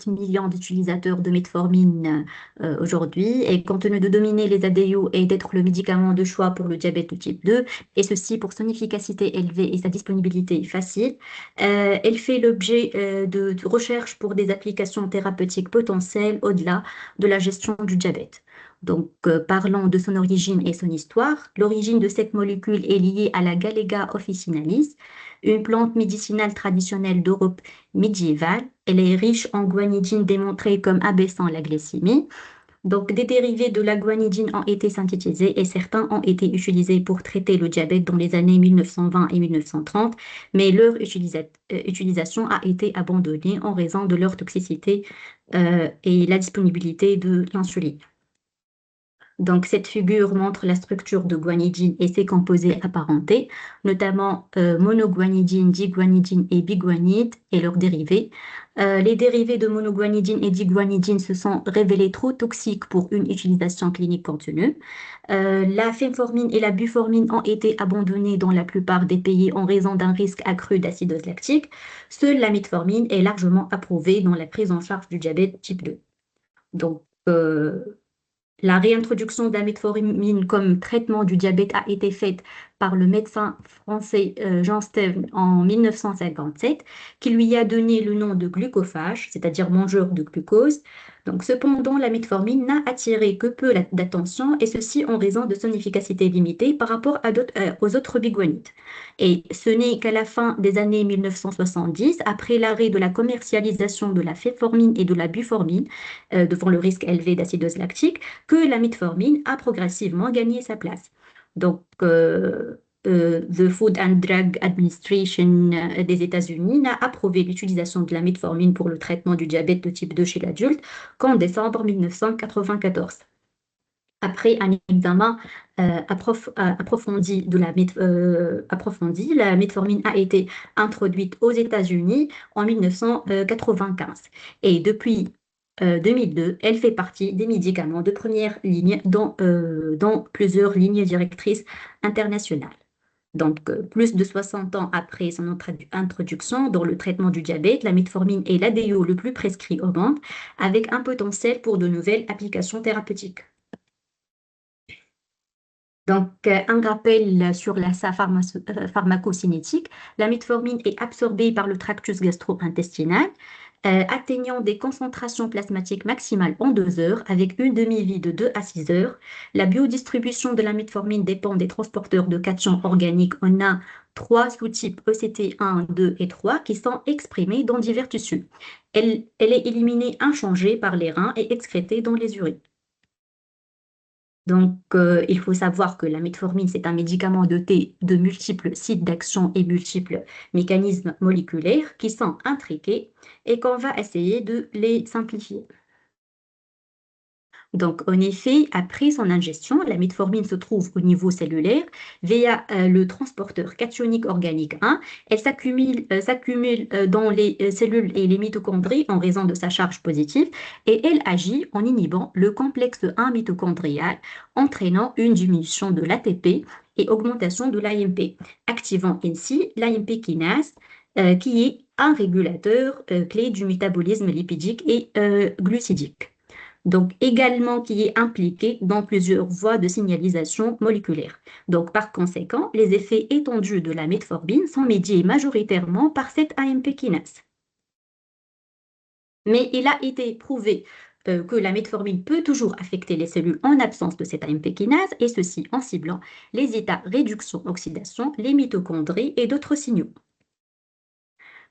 millions d'utilisateurs de metformine aujourd'hui, et compte tenu de dominer les ADO et d'être le médicament de choix pour le diabète de type 2, et ceci pour son efficacité élevée et sa disponibilité facile, elle fait l'objet de recherches pour des applications thérapeutiques potentielles au-delà de la gestion du diabète. Donc, parlons de son origine et son histoire. L'origine de cette molécule est liée à la Galega officinalis, une plante médicinale traditionnelle d'Europe médiévale. Elle est riche en guanidine démontrée comme abaissant la glycémie. Donc, des dérivés de la guanidine ont été synthétisés et certains ont été utilisés pour traiter le diabète dans les années 1920 et 1930, mais leur utilisation a été abandonnée en raison de leur toxicité et la disponibilité de l'insuline. Donc, cette figure montre la structure de guanidine et ses composés apparentés, notamment monoguanidine, diguanidine et biguanide et leurs dérivés. Les dérivés de monoguanidine et diguanidine se sont révélés trop toxiques pour une utilisation clinique continue. La fémformine et la buformine ont été abandonnées dans la plupart des pays en raison d'un risque accru d'acidose lactique. Seule la metformine est largement approuvée dans la prise en charge du diabète type 2. Donc, la réintroduction de la metformine comme traitement du diabète a été faite par le médecin français Jean Stevens en 1957, qui lui a donné le nom de glucophage, c'est-à-dire mangeur de glucose. Donc, cependant, la metformine n'a attiré que peu d'attention, et ceci en raison de son efficacité limitée par rapport aux autres biguanides. Et ce n'est qu'à la fin des années 1970, après l'arrêt de la commercialisation de la féformine et de la buformine, devant le risque élevé d'acidose lactique, que la metformine a progressivement gagné sa place. Donc, the Food and Drug Administration des États-Unis a approuvé l'utilisation de la metformine pour le traitement du diabète de type 2 chez l'adulte qu'en décembre 1994. Après un examen approfondi, la metformine a été introduite aux États-Unis en 1995. Et depuis 2002, elle fait partie des médicaments de première ligne dans plusieurs lignes directrices internationales. Donc, plus de 60 ans après son introduction dans le traitement du diabète, la metformine est l'ADO le plus prescrit au monde, avec un potentiel pour de nouvelles applications thérapeutiques. Donc, un rappel sur sa pharmacocinétique. La metformine est absorbée par le tractus gastro-intestinal, atteignant des concentrations plasmatiques maximales en 2 heures, avec une demi-vie de 2 à 6 heures. La biodistribution de la metformine dépend des transporteurs de cations organiques. On a 3 sous-types ECT 1, 2 et 3 qui sont exprimés dans divers tissus. Elle est éliminée inchangée par les reins et excrétée dans les urines. Donc, il faut savoir que la metformine, c'est un médicament doté de multiples sites d'action et multiples mécanismes moléculaires qui sont intriqués et qu'on va essayer de les simplifier. Donc, en effet, après son ingestion, la metformine se trouve au niveau cellulaire via le transporteur cationique organique 1. Elle s'accumule dans les cellules et les mitochondries en raison de sa charge positive et elle agit en inhibant le complexe 1 mitochondrial, entraînant une diminution de l'ATP et augmentation de l'AMP, activant ainsi l'AMP kinase, qui est un régulateur clé du métabolisme lipidique et glucidique. Donc également qui est impliqué dans plusieurs voies de signalisation moléculaire. Donc par conséquent, les effets étendus de la metformine sont médiés majoritairement par cette AMP kinase. Mais il a été prouvé que la metformine peut toujours affecter les cellules en absence de cette AMP kinase, et ceci en ciblant les états réduction-oxydation, les mitochondries et d'autres signaux.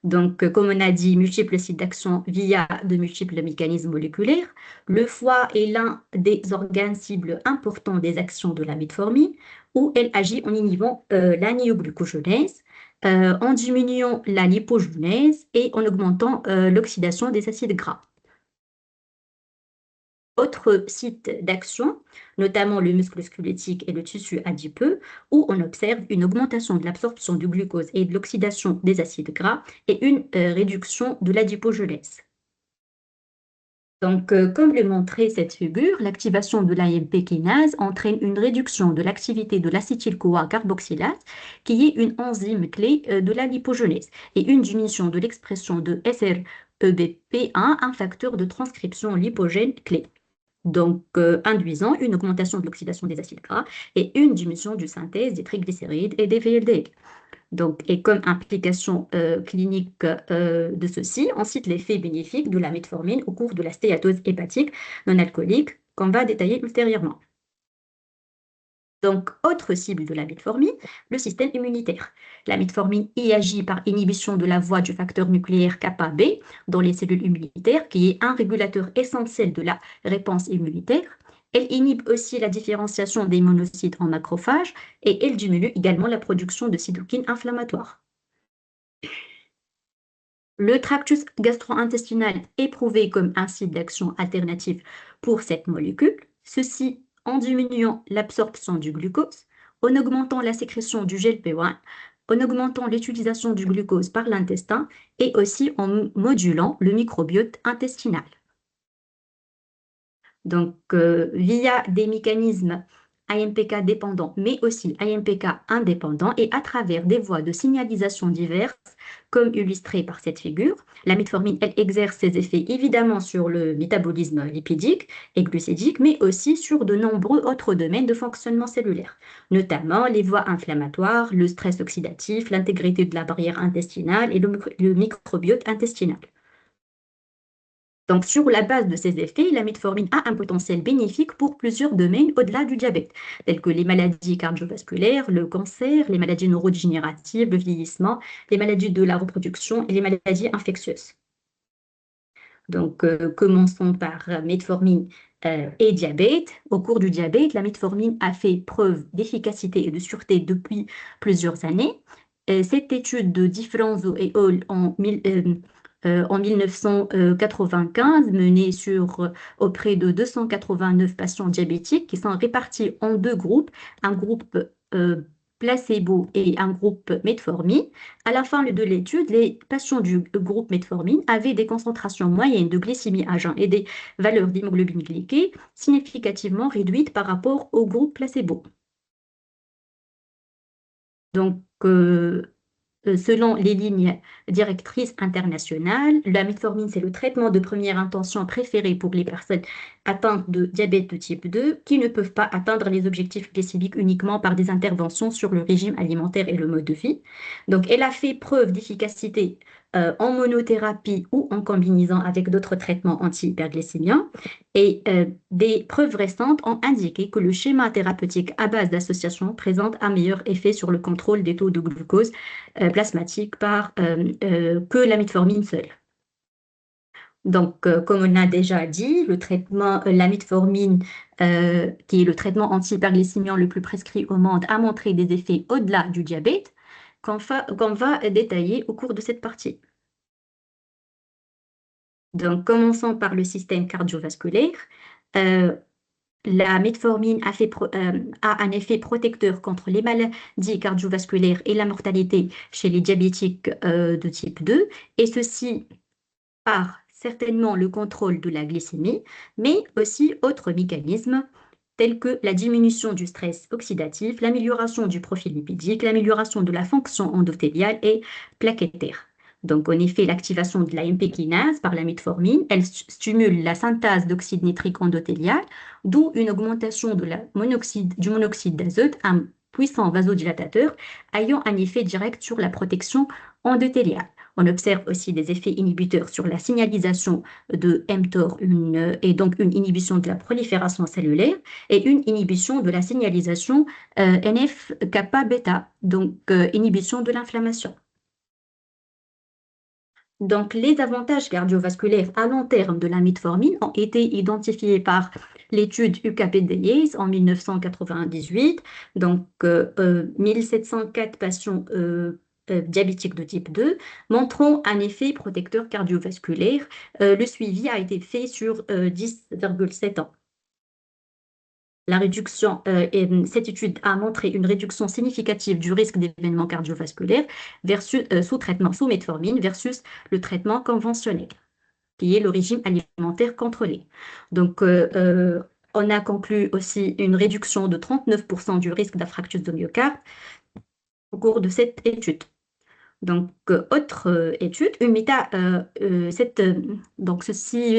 Donc, comme on a dit, multiples sites d'action via de multiples mécanismes moléculaires. Le foie est l'un des organes cibles importants des actions de la metformine, où elle agit en inhibant la néoglucogenèse, en diminuant la lipogenèse et en augmentant l'oxydation des acides gras. Autres sites d'action, notamment le muscle squelettique et le tissu adipeux, où on observe une augmentation de l'absorption du glucose et de l'oxydation des acides gras et une réduction de l'adipogenèse. Donc, comme le montrait cette figure, l'activation de l'AMP kinase entraîne une réduction de l'activité de l'acétyl-CoA carboxylase, qui est une enzyme clé de la lipogenèse, et une diminution de l'expression de EBP1, un facteur de transcription lipogène clé, donc induisant une augmentation de l'oxydation des acides gras et une diminution du synthèse des triglycérides et des VLDL. Donc, et comme implication clinique de ceci, on cite l'effet bénéfique de la metformine au cours de la stéatose hépatique non alcoolique, qu'on va détailler ultérieurement. Donc, autre cible de la metformine, le système immunitaire. La metformine y agit par inhibition de la voie du facteur nucléaire kappa B dans les cellules immunitaires, qui est un régulateur essentiel de la réponse immunitaire. Elle inhibe aussi la différenciation des monocytes en macrophages et elle diminue également la production de cytokines inflammatoires. Le tractus gastro-intestinal est prouvé comme un site d'action alternatif pour cette molécule, ceci en diminuant l'absorption du glucose, en augmentant la sécrétion du GLP-1, en augmentant l'utilisation du glucose par l'intestin et aussi en modulant le microbiote intestinal. Donc, via des mécanismes AMPK dépendants, mais aussi AMPK indépendants et à travers des voies de signalisation diverses, comme illustré par cette figure, la metformine, elle exerce ses effets évidemment sur le métabolisme lipidique et glucidique, mais aussi sur de nombreux autres domaines de fonctionnement cellulaire, notamment les voies inflammatoires, le stress oxydatif, l'intégrité de la barrière intestinale et le microbiote intestinal. Donc, sur la base de ces effets, la metformine a un potentiel bénéfique pour plusieurs domaines au-delà du diabète, tels que les maladies cardiovasculaires, le cancer, les maladies neurodégénératives, le vieillissement, les maladies de la reproduction et les maladies infectieuses. Donc, commençons par metformine et diabète. Au cours du diabète, la metformine a fait preuve d'efficacité et de sûreté depuis plusieurs années. Cette étude de Di Fronzo et al. En 1995, menée auprès de 289 patients diabétiques qui sont répartis en deux groupes, un groupe placebo et un groupe metformine. À la fin de l'étude, les patients du groupe metformine avaient des concentrations moyennes de glycémie à jeun et des valeurs d'hémoglobine glyquée significativement réduites par rapport au groupe placebo. Donc, selon les lignes directrices internationales, la metformine, c'est le traitement de première intention préféré pour les personnes atteintes de diabète de type 2 qui ne peuvent pas atteindre les objectifs glycémiques uniquement par des interventions sur le régime alimentaire et le mode de vie. Donc, elle a fait preuve d'efficacité en monothérapie ou en combinaison avec d'autres traitements anti-hyperglycémiens. Et des preuves récentes ont indiqué que le schéma thérapeutique à base d'association présente un meilleur effet sur le contrôle des taux de glucose plasmatique que la metformine seule. Donc, comme on a déjà dit, le traitement, la metformine, qui est le traitement anti-hyperglycémien le plus prescrit au monde, a montré des effets au-delà du diabète qu'on va détailler au cours de cette partie. Donc, commençons par le système cardiovasculaire. La metformine a un effet protecteur contre les maladies cardiovasculaires et la mortalité chez les diabétiques de type 2, et ceci par certainement le contrôle de la glycémie, mais aussi autres mécanismes tels que la diminution du stress oxydatif, l'amélioration du profil lipidique, l'amélioration de la fonction endothéliale et plaquettaire. Donc, en effet, l'activation de la MP kinase par la metformine, elle stimule la synthèse d'oxyde nitrique endothélial, d'où une augmentation du monoxyde d'azote, un puissant vasodilatateur, ayant un effet direct sur la protection endothéliale. On observe aussi des effets inhibiteurs sur la signalisation de mTOR et donc une inhibition de la prolifération cellulaire et une inhibition de la signalisation NF-kappa-bêta, donc inhibition de l'inflammation. Donc, les avantages cardiovasculaires à long terme de la metformine ont été identifiés par l'étude UKPDIASE en 1998. Donc, 1704 patients diabétiques de type 2 montrant un effet protecteur cardiovasculaire. Le suivi a été fait sur 10,7 ans. Cette étude a montré une réduction significative du risque d'événements cardiovasculaires sous metformine versus le traitement conventionnel, qui est le régime alimentaire contrôlé. Donc, on a conclu aussi une réduction de 39% du risque d'infarctus de myocarde au cours de cette étude. Donc, autre étude, une méta, donc ceci,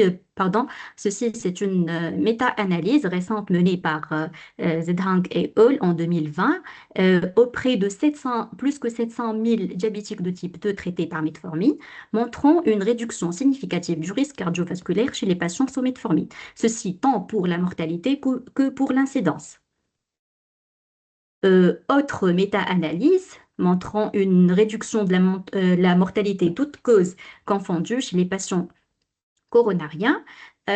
c'est une méta-analyse récente menée par Zedhang et al. En 2020 auprès de plus que 700 000 diabétiques de type 2 traités par metformine, montrant une réduction significative du risque cardiovasculaire chez les patients sous metformine. Ceci tant pour la mortalité que pour l'incidence. Autre méta-analyse montrant une réduction de la mortalité toutes causes confondues chez les patients coronariens. En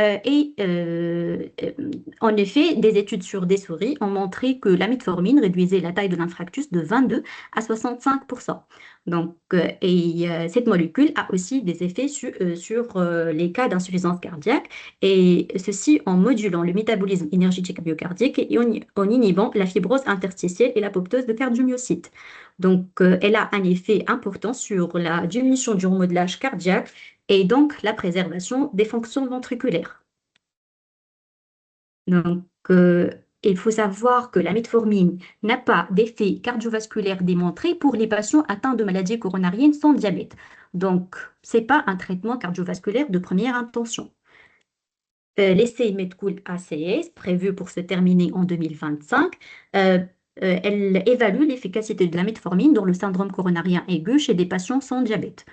effet, des études sur des souris ont montré que la metformine réduisait la taille de l'infarctus de 22 à 65%. Donc, cette molécule a aussi des effets sur les cas d'insuffisance cardiaque, et ceci en modulant le métabolisme énergétique myocardique et en inhibant la fibrose interstitielle et l'apoptose de cardiomyocytes. Donc, elle a un effet important sur la diminution du remodelage cardiaque et donc la préservation des fonctions ventriculaires. Donc, il faut savoir que la metformine n'a pas d'effet cardiovasculaire démontré pour les patients atteints de maladies coronariennes sans diabète. Donc, ce n'est pas un traitement cardiovasculaire de première intention. L'essai Medcool ACS, prévu pour se terminer en 2025, elle évalue l'efficacité de la metformine dans le syndrome coronarien aigu chez des patients sans diabète.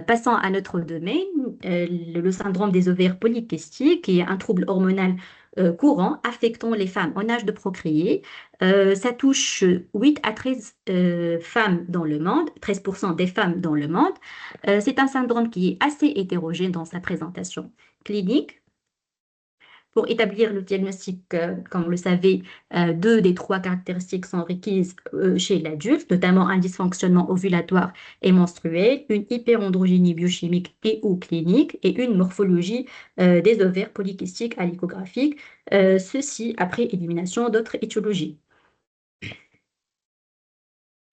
Passant à notre domaine, le syndrome des ovaires polykystiques, qui est un trouble hormonal courant affectant les femmes en âge de procréer. Ça touche 8 à 13 femmes dans le monde, 13% des femmes dans le monde. C'est un syndrome qui est assez hétérogène dans sa présentation clinique. Pour établir le diagnostic, comme vous le savez, deux des trois caractéristiques sont requises chez l'adulte, notamment un dysfonctionnement ovulatoire et menstruel, une hyperandrogénie biochimique et ou clinique et une morphologie des ovaires polykystiques à l'échographique, ceci après élimination d'autres étiologies.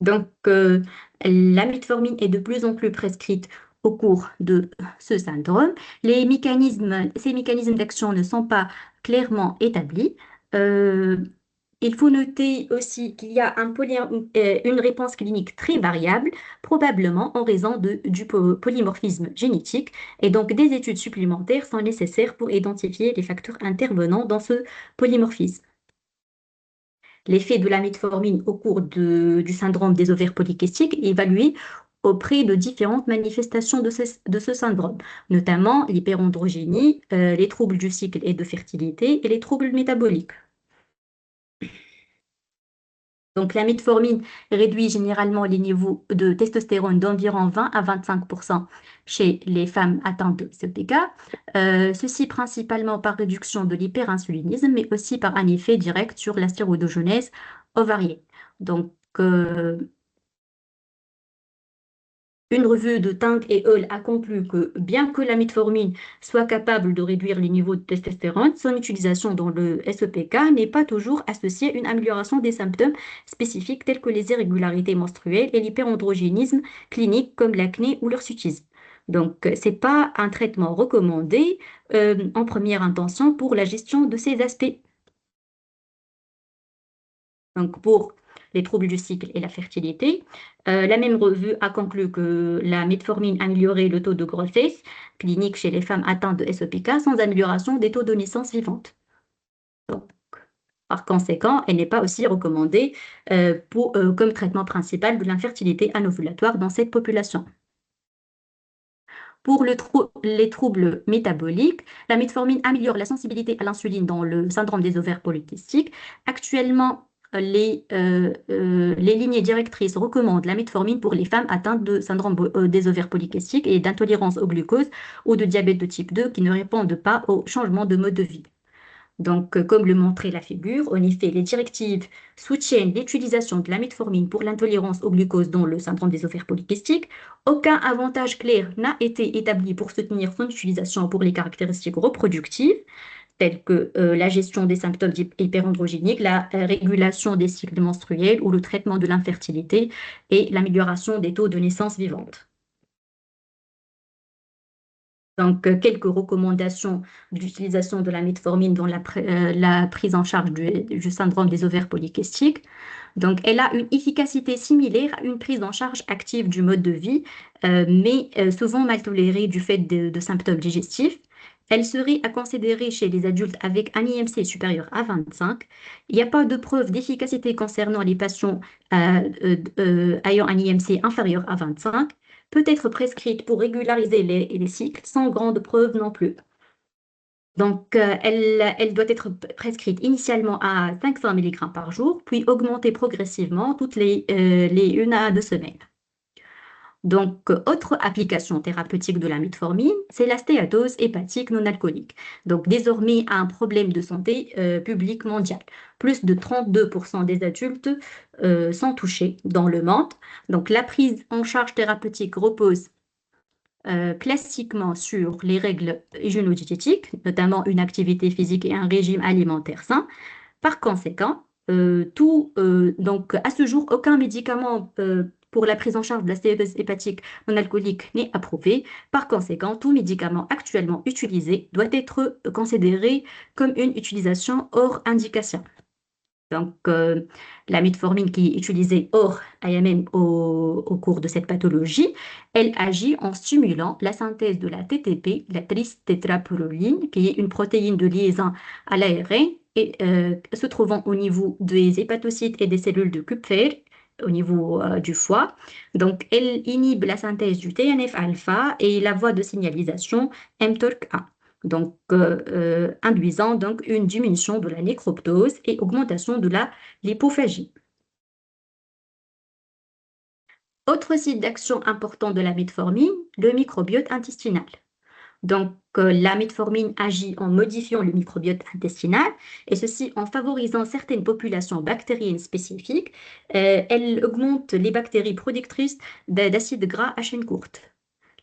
Donc, la metformine est de plus en plus prescrite au cours de ce syndrome. Ces mécanismes d'action ne sont pas clairement établis. Euh, il faut noter aussi qu'il y a une réponse clinique très variable, probablement en raison du polymorphisme génétique, et donc des études supplémentaires sont nécessaires pour identifier les facteurs intervenant dans ce polymorphisme. L'effet de la metformine au cours du syndrome des ovaires polykystiques est évalué auprès de différentes manifestations de ce syndrome, notamment l'hyperandrogénie, les troubles du cycle et de fertilité et les troubles métaboliques. Donc, la metformine réduit généralement les niveaux de testostérone d'environ 20 à 25% chez les femmes atteintes de COPK. Ceci principalement par réduction de l'hyperinsulinisme, mais aussi par un effet direct sur la stéroïdogenèse ovarienne. Donc, une revue de Tang et al. A conclu que bien que la metformine soit capable de réduire les niveaux de testostérone, son utilisation dans le SEPK n'est pas toujours associée à une amélioration des symptômes spécifiques tels que les irrégularités menstruelles et l'hyperandrogénisme clinique comme l'acné ou l'hirsutisme. Donc, ce n'est pas un traitement recommandé en première intention pour la gestion de ces aspects. Donc, pour les troubles du cycle et la fertilité, la même revue a conclu que la metformine améliorait le taux de grossesse clinique chez les femmes atteintes de SOPK sans amélioration des taux de naissance vivantes. Donc, par conséquent, elle n'est pas aussi recommandée comme traitement principal de l'infertilité anovulatoire dans cette population. Pour les troubles métaboliques, la metformine améliore la sensibilité à l'insuline dans le syndrome des ovaires polykystiques. Actuellement, les lignes directrices recommandent la metformine pour les femmes atteintes de syndrome des ovaires polykystiques et d'intolérance au glucose ou de diabète de type 2 qui ne répondent pas au changement de mode de vie. Donc, comme le montrait la figure, en effet, les directives soutiennent l'utilisation de la metformine pour l'intolérance au glucose dans le syndrome des ovaires polykystiques. Aucun avantage clair n'a été établi pour soutenir son utilisation pour les caractéristiques reproductives, telles que la gestion des symptômes hyperandrogéniques, la régulation des cycles menstruels ou le traitement de l'infertilité et l'amélioration des taux de naissance vivante. Donc, quelques recommandations d'utilisation de la metformine dans la prise en charge du syndrome des ovaires polykystiques. Donc, elle a une efficacité similaire à une prise en charge active du mode de vie, mais souvent mal tolérée du fait de symptômes digestifs. Elle serait à considérer chez les adultes avec un IMC supérieur à 25. Il n'y a pas de preuve d'efficacité concernant les patients ayant un IMC inférieur à 25. Peut être prescrite pour régulariser les cycles sans grande preuve non plus. Donc, elle doit être prescrite initialement à 500 mg par jour, puis augmenter progressivement toutes les 1 à 2 semaines. Donc, autre application thérapeutique de la metformine, c'est la stéatose hépatique non alcoolique. Donc, désormais, un problème de santé publique mondiale. Plus de 32% des adultes sont touchés dans le monde. Donc, la prise en charge thérapeutique repose classiquement sur les règles hygiéno-diététiques, notamment une activité physique et un régime alimentaire sain. Par conséquent, donc à ce jour, aucun médicament pour la prise en charge de la stéatose hépatique non alcoolique n'est approuvé. Par conséquent, tout médicament actuellement utilisé doit être considéré comme une utilisation hors indication. Donc, la metformine qui est utilisée hors IMM au cours de cette pathologie, elle agit en stimulant la synthèse de la TTP, la tristétraproline, qui est une protéine de liaison à l'ARN et se trouvant au niveau des hépatocytes et des cellules de Kupffer, au niveau du foie. Donc, elle inhibe la synthèse du TNF-alpha et la voie de signalisation mTORC1. Donc, induisant donc une diminution de la nécroptose et augmentation de la lipophagie. Autre site d'action important de la metformine, le microbiote intestinal. Donc, la metformine agit en modifiant le microbiote intestinal et ceci en favorisant certaines populations bactériennes spécifiques. Elle augmente les bactéries productrices d'acides gras à chaîne courte.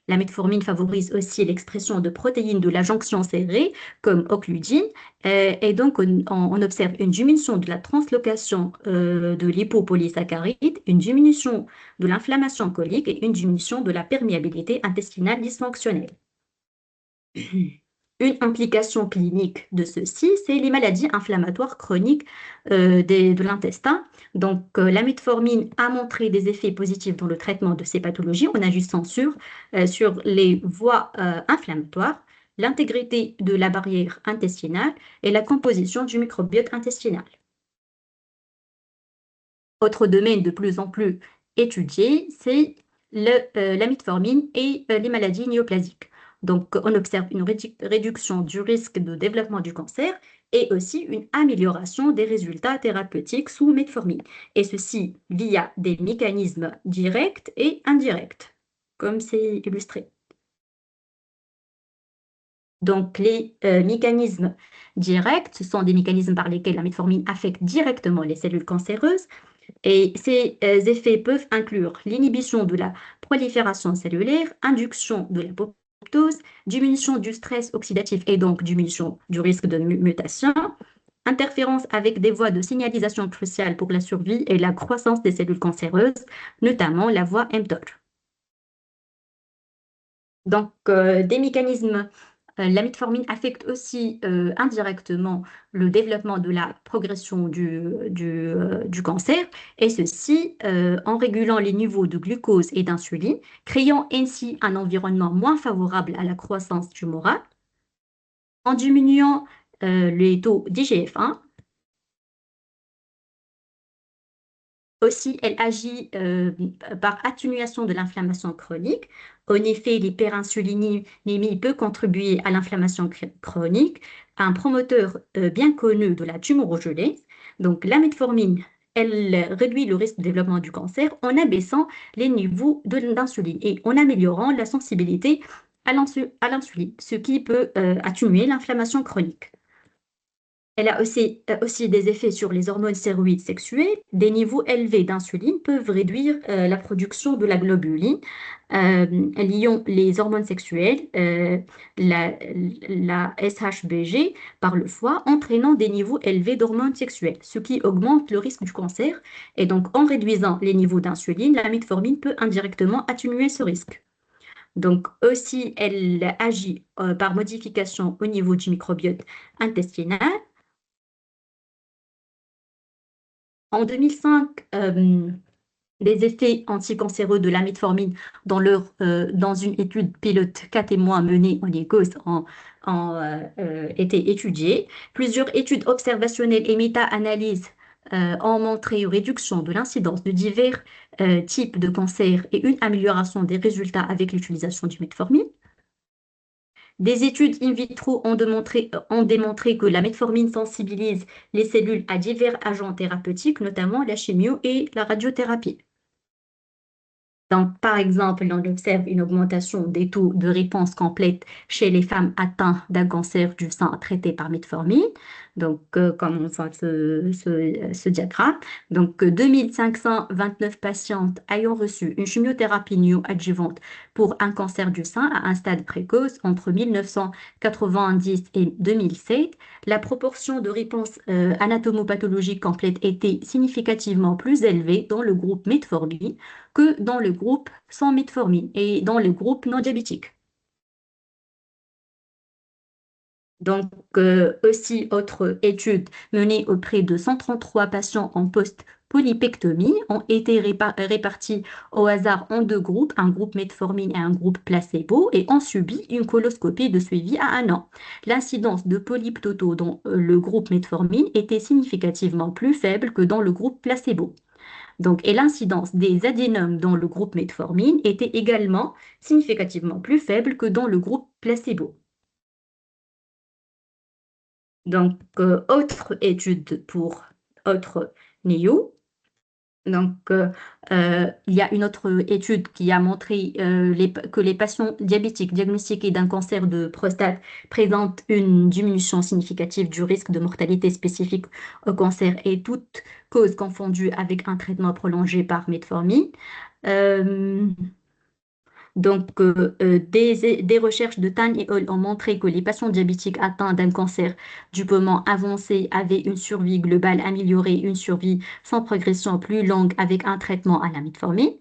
La metformine favorise aussi l'expression de protéines de la jonction serrée, comme occludine, et donc on observe une diminution de la translocation de l'hypopolysaccharides, une diminution de l'inflammation colique et une diminution de la perméabilité intestinale dysfonctionnelle. Une implication clinique de ceci, c'est les maladies inflammatoires chroniques de l'intestin. Donc, la metformine a montré des effets positifs dans le traitement de ces pathologies en agissant sur les voies inflammatoires, l'intégrité de la barrière intestinale et la composition du microbiote intestinal. Autre domaine de plus en plus étudié, c'est la metformine et les maladies néoplasiques. Donc, on observe une réduction du risque de développement du cancer et aussi une amélioration des résultats thérapeutiques sous metformine. Et ceci via des mécanismes directs et indirects, comme c'est illustré. Donc, les mécanismes directs, ce sont des mécanismes par lesquels la metformine affecte directement les cellules cancéreuses. Et ces effets peuvent inclure l'inhibition de la prolifération cellulaire, induction de l'apoptose, diminution du stress oxydatif et donc diminution du risque de mutation, interférence avec des voies de signalisation cruciales pour la survie et la croissance des cellules cancéreuses, notamment la voie mTOR. Donc, des mécanismes la metformine affecte aussi indirectement le développement de la progression du cancer, et ceci en régulant les niveaux de glucose et d'insuline, créant ainsi un environnement moins favorable à la croissance tumorale, en diminuant les taux d'IGF-1. Aussi, elle agit par atténuation de l'inflammation chronique. En effet, l'hyperinsulinémie peut contribuer à l'inflammation chronique, un promoteur bien connu de la tumorogénèse. Donc, la metformine, elle réduit le risque de développement du cancer en abaissant les niveaux d'insuline et en améliorant la sensibilité à l'insuline, ce qui peut atténuer l'inflammation chronique. Elle a aussi des effets sur les hormones stéroïdes sexuelles. Des niveaux élevés d'insuline peuvent réduire la production de la globuline, liant les hormones sexuelles, la SHBG, par le foie, entraînant des niveaux élevés d'hormones sexuelles, ce qui augmente le risque du cancer. Et donc, en réduisant les niveaux d'insuline, la metformine peut indirectement atténuer ce risque. Donc aussi, elle agit par modification au niveau du microbiote intestinal. En 2005, les effets anticancéreux de la metformine dans une étude pilote 4 et mois menée en Écosse ont été étudiés. Plusieurs études observationnelles et méta-analyses ont montré une réduction de l'incidence de divers types de cancers et une amélioration des résultats avec l'utilisation du metformine. Des études in vitro ont démontré que la metformine sensibilise les cellules à divers agents thérapeutiques, notamment la chimio et la radiothérapie. Donc, par exemple, on observe une augmentation des taux de réponse complète chez les femmes atteintes d'un cancer du sein traité par metformine. Donc, comme on voit ce diagramme. Donc, 2529 patientes ayant reçu une chimiothérapie néoadjuvante pour un cancer du sein à un stade précoce entre 1990 et 2007, la proportion de réponse anatomopathologique complète était significativement plus élevée dans le groupe metformine que dans le groupe sans metformine et dans le groupe non diabétique. Donc, aussi, autre étude menée auprès de 133 patients en post-polypectomie ont été répartis au hasard en deux groupes, un groupe metformine et un groupe placebo, et ont subi une coloscopie de suivi à un an. L'incidence de polypes totaux dans le groupe metformine était significativement plus faible que dans le groupe placebo. Donc, et l'incidence des adénomes dans le groupe metformine était également significativement plus faible que dans le groupe placebo. Donc, autre étude pour autre NIO. Donc, il y a une autre étude qui a montré que les patients diabétiques diagnostiqués d'un cancer de prostate présentent une diminution significative du risque de mortalité spécifique au cancer et toutes causes confondues avec un traitement prolongé par metformine. Euh, donc, des recherches de Tan et al. Ont montré que les patients diabétiques atteints d'un cancer du poumon avancé avaient une survie globale améliorée, une survie sans progression plus longue avec un traitement à la metformine.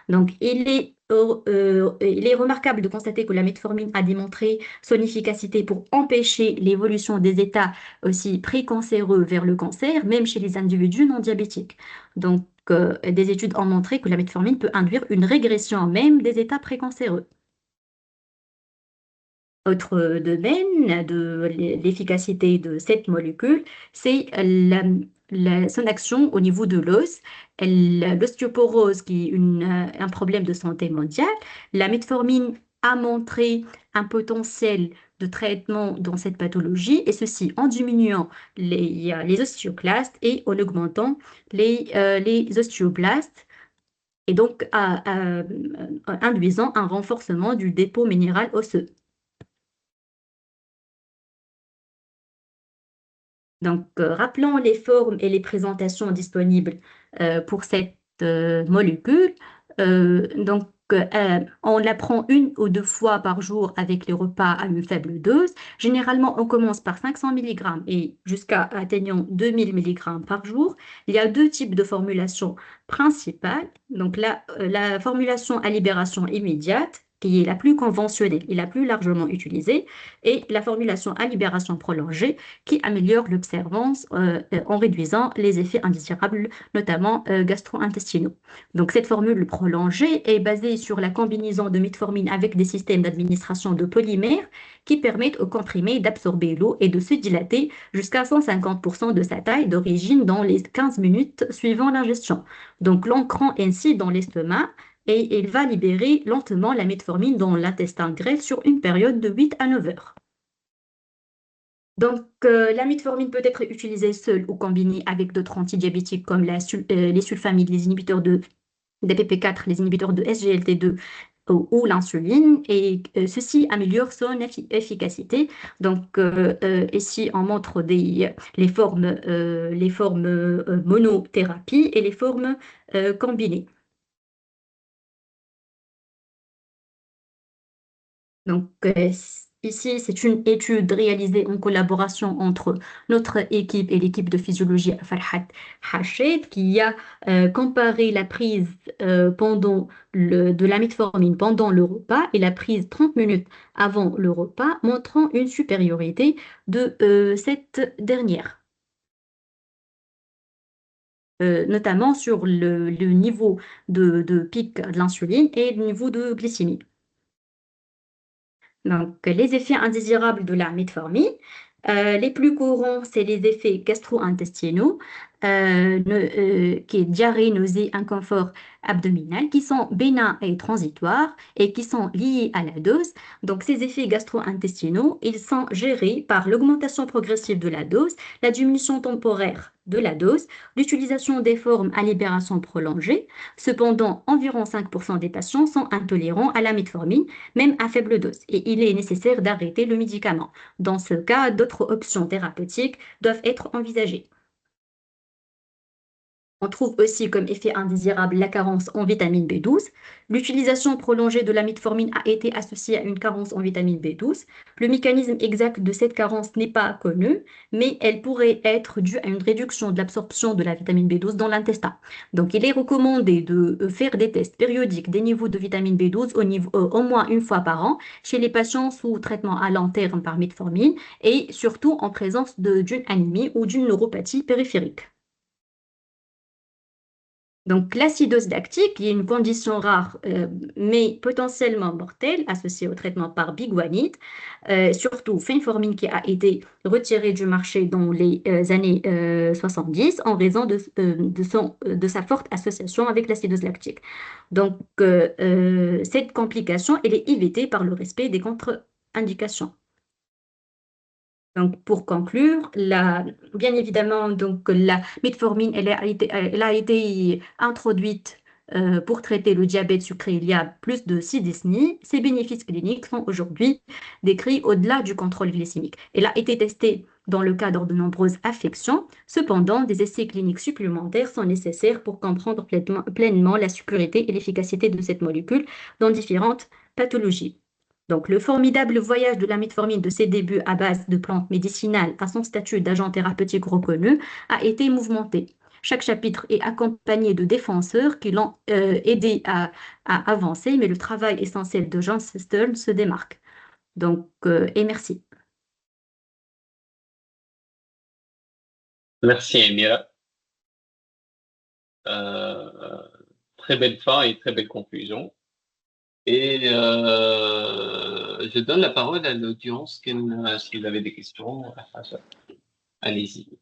Donc, il est remarquable de constater que la metformine a démontré son efficacité pour empêcher l'évolution des états aussi précancéreux vers le cancer, même chez les individus non diabétiques. Donc, des études ont montré que la metformine peut induire une régression même des états précancéreux. Autre domaine de l'efficacité de cette molécule, c'est son action au niveau de l'os. L'ostéoporose, qui est un problème de santé mondiale, la metformine a montré un potentiel de traitement dans cette pathologie, et ceci en diminuant les ostéoclastes et en augmentant les ostéoblastes, et donc induisant un renforcement du dépôt minéral osseux. Donc, rappelons les formes et les présentations disponibles pour cette molécule. On la prend une ou deux fois par jour avec les repas à une faible dose. Généralement, on commence par 500 mg et jusqu'à atteignant 2000 mg par jour. Il y a deux types de formulations principales. Donc, la formulation à libération immédiate, qui est la plus conventionnelle et la plus largement utilisée, et la formulation à libération prolongée, qui améliore l'observance en réduisant les effets indésirables, notamment gastro-intestinaux. Donc, cette formule prolongée est basée sur la combinaison de metformine avec des systèmes d'administration de polymères qui permettent au comprimé d'absorber l'eau et de se dilater jusqu'à 150% de sa taille d'origine dans les 15 minutes suivant l'ingestion. Donc, l'ancrant ainsi dans l'estomac, et il va libérer lentement la metformine dans l'intestin grêle sur une période de 8 à 9 heures. Donc, la metformine peut être utilisée seule ou combinée avec d'autres antidiabétiques comme les sulfamides, les inhibiteurs de DPP4, les inhibiteurs de SGLT2 ou l'insuline, et ceci améliore son efficacité. Donc, ici, on montre les formes monothérapie et les formes combinées. Donc, Ici, c'est une étude réalisée en collaboration entre notre équipe et l'équipe de physiologie à Farhat Hached qui a comparé la prise de la metformine pendant le repas et la prise 30 minutes avant le repas, montrant une supériorité de cette dernière, notamment sur le niveau de pic de l'insuline et le niveau de glycémie. Donc, les effets indésirables de la metformine, les plus courants, c'est les effets gastro-intestinaux, qui est diarrhée, nausée, inconfort abdominal, qui sont bénins et transitoires et qui sont liés à la dose. Donc, ces effets gastro-intestinaux, ils sont gérés par l'augmentation progressive de la dose, la diminution temporaire de la dose, l'utilisation des formes à libération prolongée. Cependant, environ 5% des patients sont intolérants à la metformine même à faible dose, et il est nécessaire d'arrêter le médicament. Dans ce cas, d'autres options thérapeutiques doivent être envisagées. On trouve aussi comme effet indésirable la carence en vitamine B12. L'utilisation prolongée de la metformine a été associée à une carence en vitamine B12. Le mécanisme exact de cette carence n'est pas connu, mais elle pourrait être due à une réduction de l'absorption de la vitamine B12 dans l'intestin. Donc, il est recommandé de faire des tests périodiques des niveaux de vitamine B12 au moins une fois par an chez les patients sous traitement à long terme par metformine et surtout en présence d'une anémie ou d'une neuropathie périphérique. Donc, l'acidose lactique, qui est une condition rare, mais potentiellement mortelle, associée au traitement par biguanide, surtout fenformine qui a été retirée du marché dans les années 70 en raison de sa forte association avec l'acidose lactique. Donc, cette complication, elle est évitée par le respect des contre-indications. Donc, pour conclure, bien évidemment, donc, la metformine, elle a été introduite pour traiter le diabète sucré il y a plus de 6 décennies. Ses bénéfices cliniques sont aujourd'hui décrits au-delà du contrôle glycémique. Elle a été testée dans le cadre de nombreuses affections. Cependant, des essais cliniques supplémentaires sont nécessaires pour comprendre pleinement la sécurité et l'efficacité de cette molécule dans différentes pathologies. Donc, le formidable voyage de la metformine de ses débuts à base de plantes médicinales à son statut d'agent thérapeutique reconnu a été mouvementé. Chaque chapitre est accompagné de défenseurs qui l'ont aidé à avancer, mais le travail essentiel de John Stern se démarque. Donc, et merci. Merci, Emira. Euh, Très belle fin et très belle conclusion. Et je donne la parole à l'audience si vous avez des questions. Allez-y.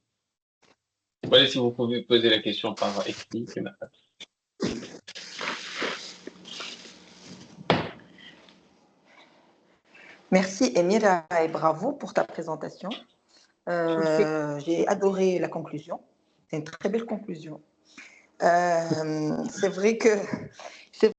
Voilà, si vous pouvez poser la question par écrit, c'est ma Merci Emira et bravo pour ta présentation. J'ai adoré la conclusion. C'est une très belle conclusion. C'est vrai que